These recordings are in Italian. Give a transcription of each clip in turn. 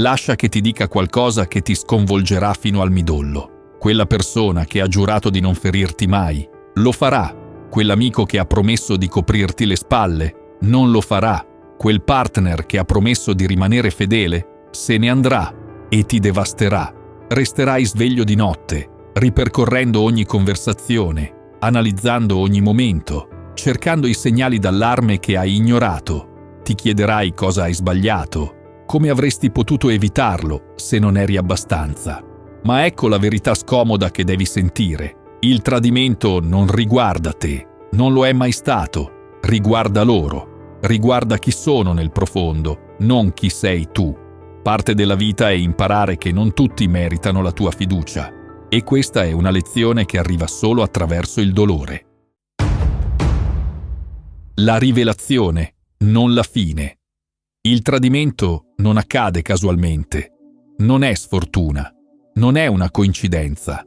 lascia che ti dica qualcosa che ti sconvolgerà fino al midollo. Quella persona che ha giurato di non ferirti mai, lo farà. Quell'amico che ha promesso di coprirti le spalle, non lo farà. Quel partner che ha promesso di rimanere fedele, se ne andrà e ti devasterà. Resterai sveglio di notte, ripercorrendo ogni conversazione, analizzando ogni momento, cercando i segnali d'allarme che hai ignorato. Ti chiederai cosa hai sbagliato, come avresti potuto evitarlo se non eri abbastanza. Ma ecco la verità scomoda che devi sentire. Il tradimento non riguarda te, non lo è mai stato, riguarda loro, riguarda chi sono nel profondo, non chi sei tu. Parte della vita è imparare che non tutti meritano la tua fiducia, e questa è una lezione che arriva solo attraverso il dolore. La rivelazione, non la fine. Il tradimento non accade casualmente, non è sfortuna, non è una coincidenza,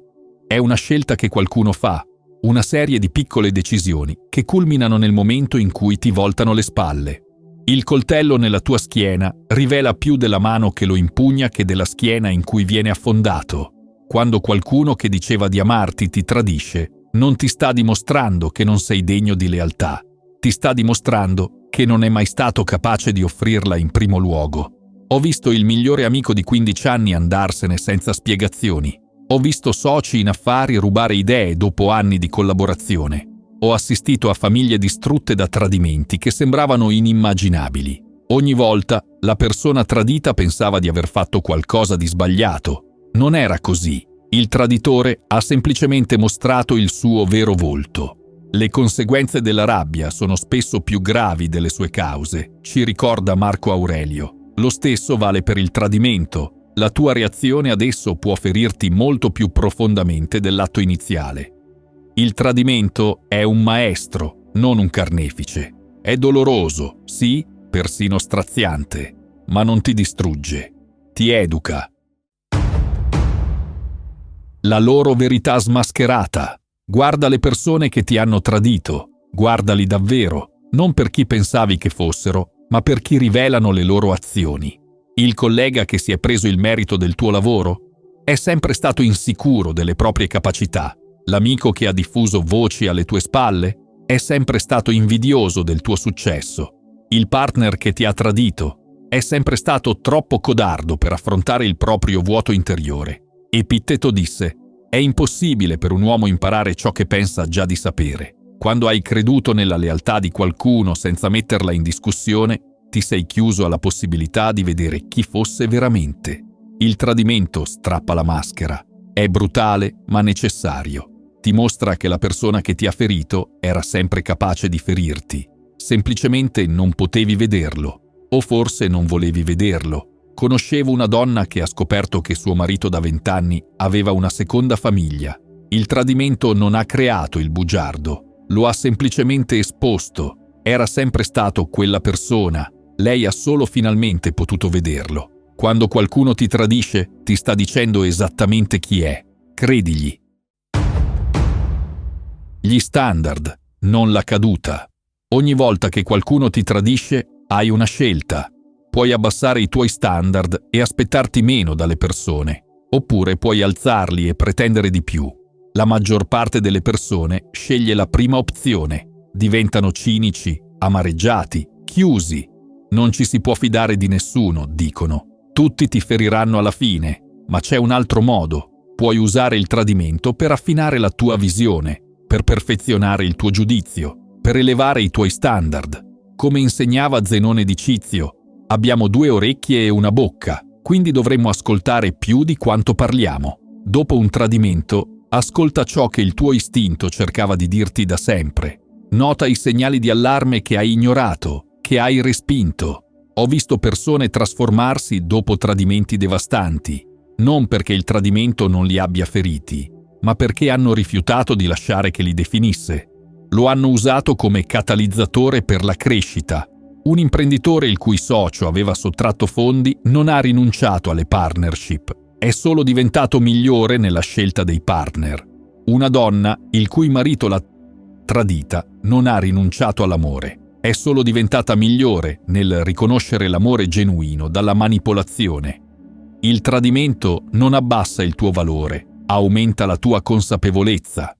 è una scelta che qualcuno fa, una serie di piccole decisioni che culminano nel momento in cui ti voltano le spalle. Il coltello nella tua schiena rivela più della mano che lo impugna che della schiena in cui viene affondato. Quando qualcuno che diceva di amarti ti tradisce, non ti sta dimostrando che non sei degno di lealtà, ti sta dimostrando che non è mai stato capace di offrirla in primo luogo. Ho visto il migliore amico di 15 anni andarsene senza spiegazioni. Ho visto soci in affari rubare idee dopo anni di collaborazione. Ho assistito a famiglie distrutte da tradimenti che sembravano inimmaginabili. Ogni volta la persona tradita pensava di aver fatto qualcosa di sbagliato. Non era così. Il traditore ha semplicemente mostrato il suo vero volto. Le conseguenze della rabbia sono spesso più gravi delle sue cause, ci ricorda Marco Aurelio. Lo stesso vale per il tradimento. La tua reazione ad esso può ferirti molto più profondamente dell'atto iniziale. Il tradimento è un maestro, non un carnefice. È doloroso, sì, persino straziante, ma non ti distrugge, ti educa. La loro verità smascherata. Guarda le persone che ti hanno tradito, guardali davvero, non per chi pensavi che fossero, ma per chi rivelano le loro azioni. Il collega che si è preso il merito del tuo lavoro è sempre stato insicuro delle proprie capacità. L'amico che ha diffuso voci alle tue spalle è sempre stato invidioso del tuo successo. Il partner che ti ha tradito è sempre stato troppo codardo per affrontare il proprio vuoto interiore. Epitteto disse: «È impossibile per un uomo imparare ciò che pensa già di sapere». Quando hai creduto nella lealtà di qualcuno senza metterla in discussione, ti sei chiuso alla possibilità di vedere chi fosse veramente. Il tradimento strappa la maschera. È brutale, ma necessario. Ti mostra che la persona che ti ha ferito era sempre capace di ferirti. Semplicemente non potevi vederlo. O forse non volevi vederlo. Conoscevo una donna che ha scoperto che suo marito da 20 anni aveva una seconda famiglia. Il tradimento non ha creato il bugiardo, lo ha semplicemente esposto. Era sempre stato quella persona. Lei ha solo finalmente potuto vederlo. Quando qualcuno ti tradisce, ti sta dicendo esattamente chi è. Credigli. Gli standard, non la caduta. Ogni volta che qualcuno ti tradisce, hai una scelta. Puoi abbassare i tuoi standard e aspettarti meno dalle persone, oppure puoi alzarli e pretendere di più. La maggior parte delle persone sceglie la prima opzione. Diventano cinici, amareggiati, chiusi. Non ci si può fidare di nessuno, dicono. Tutti ti feriranno alla fine, ma c'è un altro modo. Puoi usare il tradimento per affinare la tua visione, per perfezionare il tuo giudizio, per elevare i tuoi standard. Come insegnava Zenone di Cizio, abbiamo 2 orecchie e una bocca, quindi dovremmo ascoltare più di quanto parliamo. Dopo un tradimento, ascolta ciò che il tuo istinto cercava di dirti da sempre. Nota i segnali di allarme che hai ignorato, che hai respinto. Ho visto persone trasformarsi dopo tradimenti devastanti, non perché il tradimento non li abbia feriti, ma perché hanno rifiutato di lasciare che li definisse. Lo hanno usato come catalizzatore per la crescita. Un imprenditore il cui socio aveva sottratto fondi non ha rinunciato alle partnership, è solo diventato migliore nella scelta dei partner. Una donna il cui marito l'ha tradita non ha rinunciato all'amore, è solo diventata migliore nel riconoscere l'amore genuino dalla manipolazione. Il tradimento non abbassa il tuo valore, aumenta la tua consapevolezza.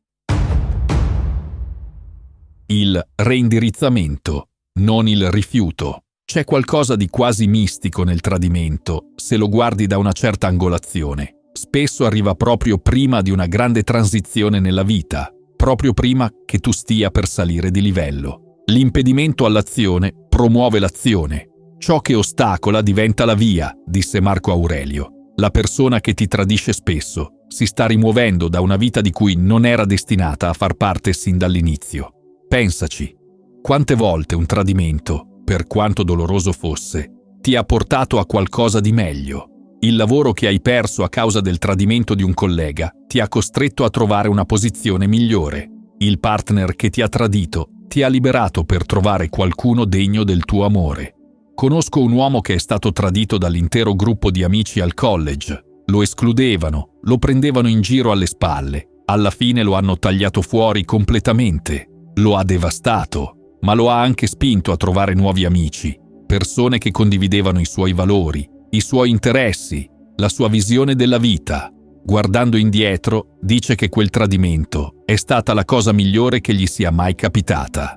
Il reindirizzamento, non il rifiuto. C'è qualcosa di quasi mistico nel tradimento, se lo guardi da una certa angolazione. Spesso arriva proprio prima di una grande transizione nella vita, proprio prima che tu stia per salire di livello. L'impedimento all'azione promuove l'azione. Ciò che ostacola diventa la via, disse Marco Aurelio. La persona che ti tradisce spesso si sta rimuovendo da una vita di cui non era destinata a far parte sin dall'inizio. Pensaci, quante volte un tradimento, per quanto doloroso fosse, ti ha portato a qualcosa di meglio. Il lavoro che hai perso a causa del tradimento di un collega ti ha costretto a trovare una posizione migliore. Il partner che ti ha tradito ti ha liberato per trovare qualcuno degno del tuo amore. Conosco un uomo che è stato tradito dall'intero gruppo di amici al college. Lo escludevano, lo prendevano in giro alle spalle. Alla fine lo hanno tagliato fuori completamente. Lo ha devastato, ma lo ha anche spinto a trovare nuovi amici, persone che condividevano i suoi valori, i suoi interessi, la sua visione della vita. Guardando indietro, dice che quel tradimento è stata la cosa migliore che gli sia mai capitata.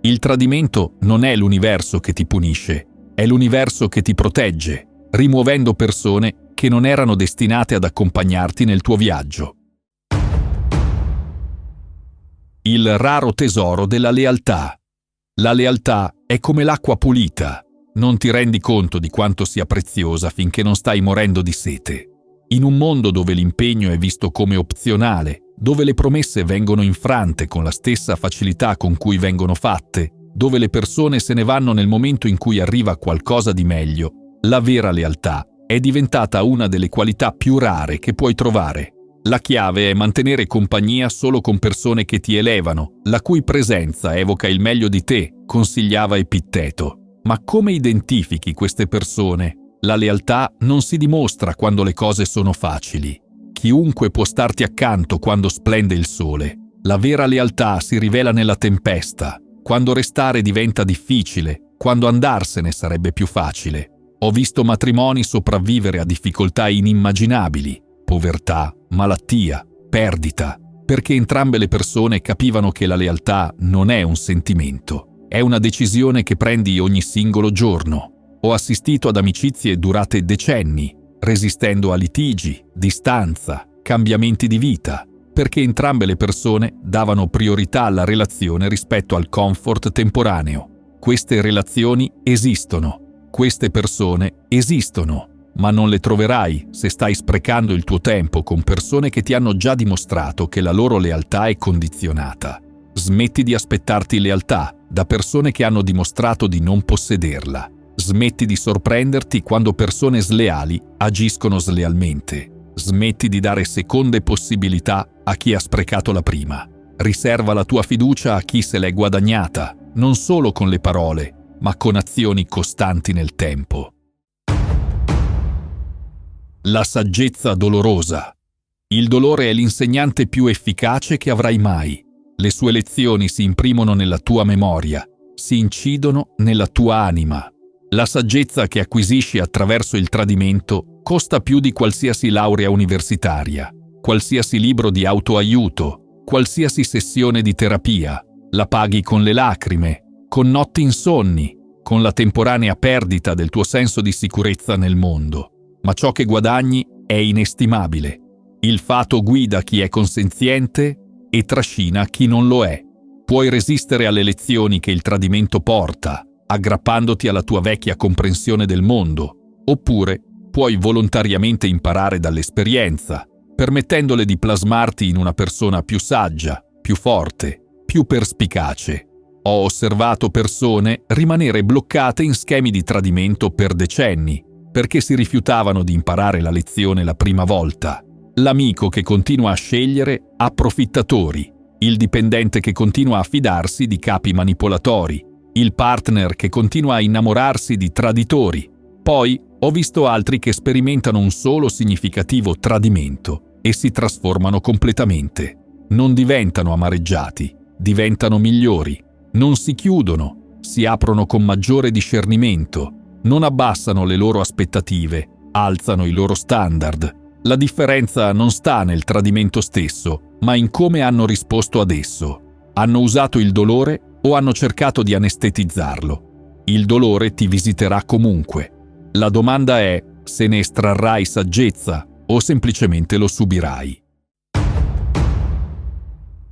Il tradimento non è l'universo che ti punisce, è l'universo che ti protegge, rimuovendo persone che non erano destinate ad accompagnarti nel tuo viaggio. Il raro tesoro della lealtà. La lealtà è come l'acqua pulita. Non ti rendi conto di quanto sia preziosa finché non stai morendo di sete. In un mondo dove l'impegno è visto come opzionale, dove le promesse vengono infrante con la stessa facilità con cui vengono fatte, dove le persone se ne vanno nel momento in cui arriva qualcosa di meglio, la vera lealtà è diventata una delle qualità più rare che puoi trovare. La chiave è mantenere compagnia solo con persone che ti elevano, la cui presenza evoca il meglio di te, consigliava Epitteto. Ma come identifichi queste persone? La lealtà non si dimostra quando le cose sono facili. Chiunque può starti accanto quando splende il sole. La vera lealtà si rivela nella tempesta, quando restare diventa difficile, quando andarsene sarebbe più facile. Ho visto matrimoni sopravvivere a difficoltà inimmaginabili, povertà, malattia, perdita, perché entrambe le persone capivano che la lealtà non è un sentimento, è una decisione che prendi ogni singolo giorno. Ho assistito ad amicizie durate decenni, resistendo a litigi, distanza, cambiamenti di vita, perché entrambe le persone davano priorità alla relazione rispetto al comfort temporaneo. Queste relazioni esistono, queste persone esistono, ma non le troverai se stai sprecando il tuo tempo con persone che ti hanno già dimostrato che la loro lealtà è condizionata. Smetti di aspettarti lealtà da persone che hanno dimostrato di non possederla. Smetti di sorprenderti quando persone sleali agiscono slealmente. Smetti di dare seconde possibilità a chi ha sprecato la prima. Riserva la tua fiducia a chi se l'è guadagnata, non solo con le parole, ma con azioni costanti nel tempo. La saggezza dolorosa. Il dolore è l'insegnante più efficace che avrai mai. Le sue lezioni si imprimono nella tua memoria, si incidono nella tua anima. La saggezza che acquisisci attraverso il tradimento costa più di qualsiasi laurea universitaria, qualsiasi libro di autoaiuto, qualsiasi sessione di terapia. La paghi con le lacrime, con notti insonni, con la temporanea perdita del tuo senso di sicurezza nel mondo. Ma ciò che guadagni è inestimabile. Il fato guida chi è consenziente e trascina chi non lo è. Puoi resistere alle lezioni che il tradimento porta, aggrappandoti alla tua vecchia comprensione del mondo, oppure puoi volontariamente imparare dall'esperienza, permettendole di plasmarti in una persona più saggia, più forte, più perspicace. Ho osservato persone rimanere bloccate in schemi di tradimento per decenni, perché si rifiutavano di imparare la lezione la prima volta. L'amico che continua a scegliere approfittatori, il dipendente che continua a fidarsi di capi manipolatori, il partner che continua a innamorarsi di traditori. Poi ho visto altri che sperimentano un solo significativo tradimento e si trasformano completamente. Non diventano amareggiati, diventano migliori. Non si chiudono, si aprono con maggiore discernimento. Non abbassano le loro aspettative, alzano i loro standard. La differenza non sta nel tradimento stesso, ma in come hanno risposto ad esso. Hanno usato il dolore o hanno cercato di anestetizzarlo. Il dolore ti visiterà comunque. La domanda è se ne estrarrai saggezza o semplicemente lo subirai.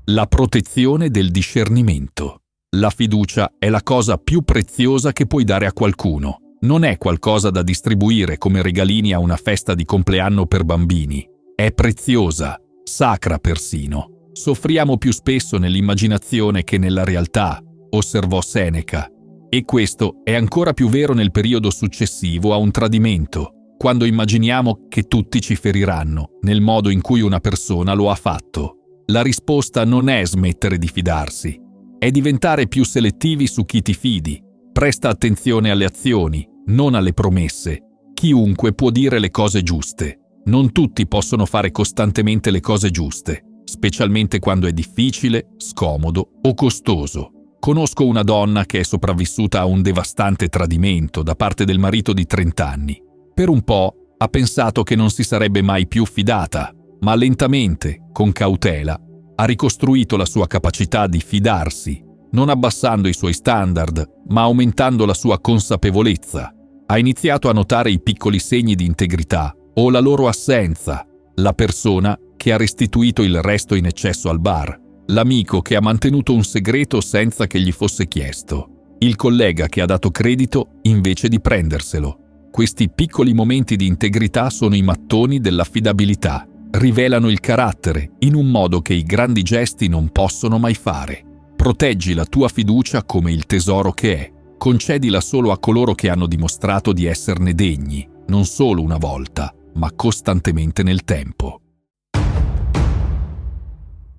La protezione del discernimento. La fiducia è la cosa più preziosa che puoi dare a qualcuno. Non è qualcosa da distribuire come regalini a una festa di compleanno per bambini. È preziosa, sacra persino. Soffriamo più spesso nell'immaginazione che nella realtà, osservò Seneca. E questo è ancora più vero nel periodo successivo a un tradimento, quando immaginiamo che tutti ci feriranno nel modo in cui una persona lo ha fatto. La risposta non è smettere di fidarsi, è diventare più selettivi su chi ti fidi. Presta attenzione alle azioni, non alle promesse. Chiunque può dire le cose giuste. Non tutti possono fare costantemente le cose giuste, specialmente quando è difficile, scomodo o costoso. Conosco una donna che è sopravvissuta a un devastante tradimento da parte del marito di 30 anni. Per un po' ha pensato che non si sarebbe mai più fidata, ma lentamente, con cautela, ha ricostruito la sua capacità di fidarsi, non abbassando i suoi standard, ma aumentando la sua consapevolezza. Ha iniziato a notare i piccoli segni di integrità o la loro assenza, la persona che ha restituito il resto in eccesso al bar, l'amico che ha mantenuto un segreto senza che gli fosse chiesto, il collega che ha dato credito invece di prenderselo. Questi piccoli momenti di integrità sono i mattoni dell'affidabilità, rivelano il carattere in un modo che i grandi gesti non possono mai fare. Proteggi la tua fiducia come il tesoro che è. Concedila solo a coloro che hanno dimostrato di esserne degni, non solo una volta, ma costantemente nel tempo.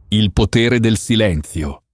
Il potere del silenzio.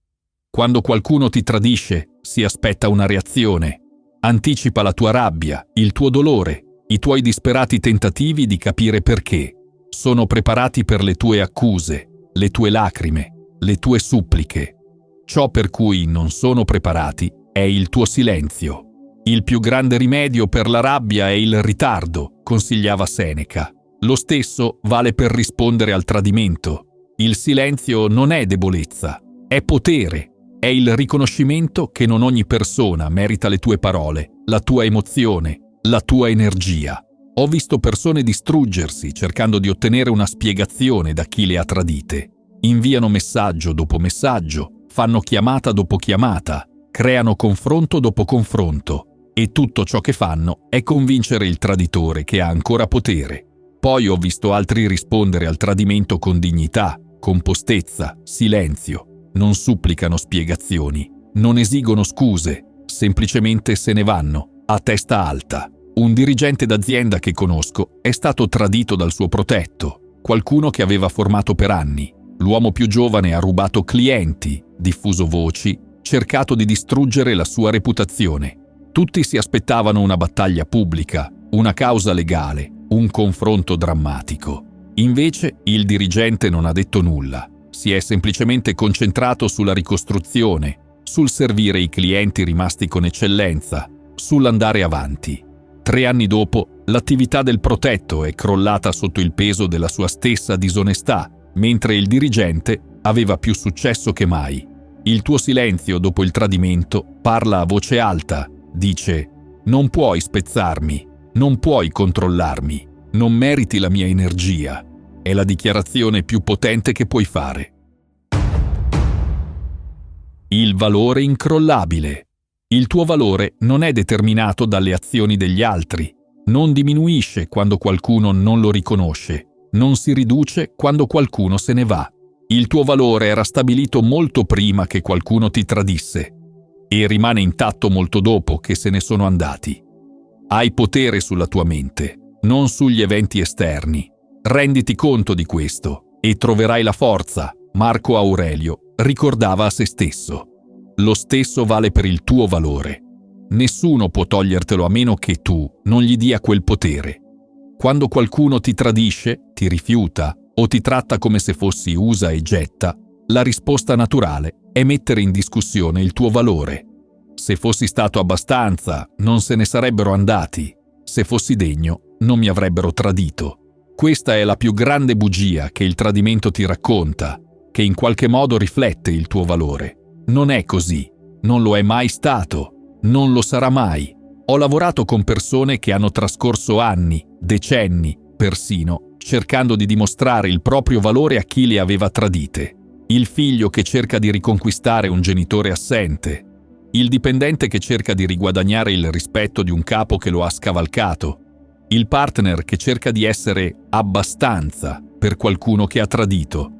Quando qualcuno ti tradisce, si aspetta una reazione. Anticipa la tua rabbia, il tuo dolore, i tuoi disperati tentativi di capire perché. Sono preparati per le tue accuse, le tue lacrime, le tue suppliche. Ciò per cui non sono preparati è il tuo silenzio. Il più grande rimedio per la rabbia è il ritardo, consigliava Seneca. Lo stesso vale per rispondere al tradimento. Il silenzio non è debolezza, è potere. È il riconoscimento che non ogni persona merita le tue parole, la tua emozione, la tua energia. Ho visto persone distruggersi cercando di ottenere una spiegazione da chi le ha tradite. Inviano messaggio dopo messaggio, fanno chiamata dopo chiamata, creano confronto dopo confronto e tutto ciò che fanno è convincere il traditore che ha ancora potere. Poi ho visto altri rispondere al tradimento con dignità, compostezza, silenzio. Non supplicano spiegazioni, non esigono scuse, semplicemente se ne vanno, a testa alta. Un dirigente d'azienda che conosco è stato tradito dal suo protetto, qualcuno che aveva formato per anni. L'uomo più giovane ha rubato clienti, diffuso voci, cercato di distruggere la sua reputazione. Tutti si aspettavano una battaglia pubblica, una causa legale, un confronto drammatico. Invece il dirigente non ha detto nulla. Si è semplicemente concentrato sulla ricostruzione, sul servire i clienti rimasti con eccellenza, sull'andare avanti. 3 anni dopo, l'attività del protetto è crollata sotto il peso della sua stessa disonestà, mentre il dirigente aveva più successo che mai. Il tuo silenzio dopo il tradimento parla a voce alta, dice: «Non puoi spezzarmi, non puoi controllarmi, non meriti la mia energia». È la dichiarazione più potente che puoi fare. Il valore incrollabile. Il tuo valore non è determinato dalle azioni degli altri. Non diminuisce quando qualcuno non lo riconosce. Non si riduce quando qualcuno se ne va. Il tuo valore era stabilito molto prima che qualcuno ti tradisse e rimane intatto molto dopo che se ne sono andati. Hai potere sulla tua mente, non sugli eventi esterni. Renditi conto di questo e troverai la forza. Marco Aurelio ricordava a se stesso. Lo stesso vale per il tuo valore. Nessuno può togliertelo a meno che tu non gli dia quel potere. Quando qualcuno ti tradisce, ti rifiuta o ti tratta come se fossi usa e getta, la risposta naturale è mettere in discussione il tuo valore. Se fossi stato abbastanza, non se ne sarebbero andati. Se fossi degno, non mi avrebbero tradito. Questa è la più grande bugia che il tradimento ti racconta, che in qualche modo riflette il tuo valore. Non è così, non lo è mai stato, non lo sarà mai. Ho lavorato con persone che hanno trascorso anni, decenni, persino, cercando di dimostrare il proprio valore a chi le aveva tradite. Il figlio che cerca di riconquistare un genitore assente, il dipendente che cerca di riguadagnare il rispetto di un capo che lo ha scavalcato, il partner che cerca di essere abbastanza per qualcuno che ha tradito.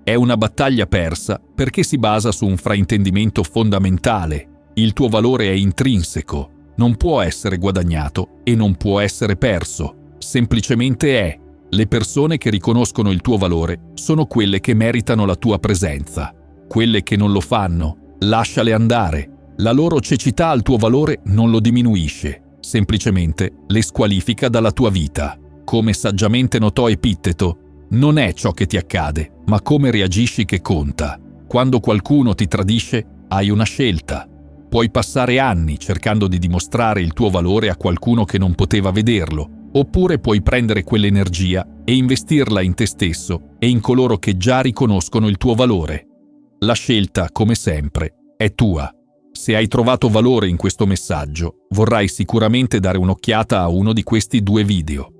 È una battaglia persa perché si basa su un fraintendimento fondamentale. Il tuo valore è intrinseco, non può essere guadagnato e non può essere perso. Semplicemente è. Le persone che riconoscono il tuo valore sono quelle che meritano la tua presenza. Quelle che non lo fanno, lasciale andare. La loro cecità al tuo valore non lo diminuisce, semplicemente le squalifica dalla tua vita. Come saggiamente notò Epitteto, non è ciò che ti accade, ma come reagisci che conta. Quando qualcuno ti tradisce, hai una scelta. Puoi passare anni cercando di dimostrare il tuo valore a qualcuno che non poteva vederlo, oppure puoi prendere quell'energia e investirla in te stesso e in coloro che già riconoscono il tuo valore. La scelta, come sempre, è tua. Se hai trovato valore in questo messaggio, vorrai sicuramente dare un'occhiata a uno di questi 2 video.